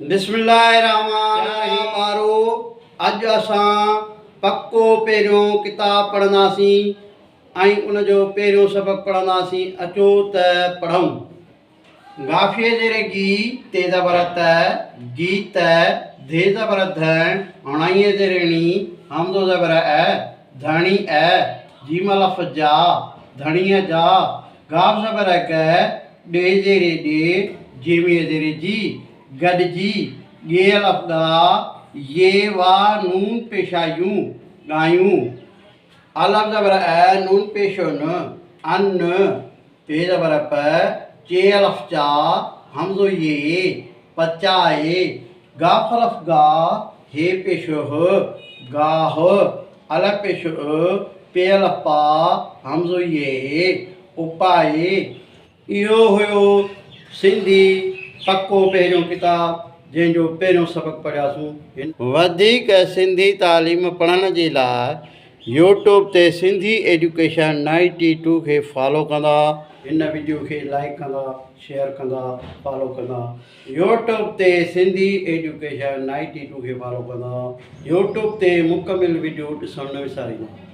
बिस्मिल्लाहिर्रहमानिर्रहीम मारो अज असां पक्को पहिरियों किताब पढ़ंदासीं ऐं उन जो पहिरियों सबक़ पढ़ंदासीं। अचो त पढ़ूं। गाफ़िए जेरे गी ते ज़बर त जी त धे ज़बर धण हणाईअ जेरे णी हमज़ो ज़बर अ धणी अ जीम लफ़ जा धणीअ जा गाफ़ ज़बर ग ॾे जेरे ॾे जीमीअ जेरे जी गॾिजी ॻे लफ़ ॻा ये वा नून पेशा यूं ॻायूं। अलफ़ ज़बर अ नून पेशो न अन पे ज़बर प चे अलफ़ चा हमज़ो ये पचाए गाफ़ अलफ़ गा हे पेशो ह गाह अलफ़ पेशो पे अलफ़ पा हमज़ो ये उपाए। इहो हुयो सिंधी पक्को पहिरियों किताब जंहिंजो पहिरियों सबक़ पढ़ियासीं। वधीक सिंधी तालीम पढ़ण जे लाइ यूट्यूब ते सिंधी एजुकेशन 92 खे फॉलो कंदा। हिन वीडियो खे लाइक कंदा, शेयर कंदा, फॉलो कंदा। यूट्यूब ते सिंधी एजुकेशन 92 खे फॉलो कंदा। यूट्यूब ते मुकमिल वीडियो ॾिसणु न विसारींदा।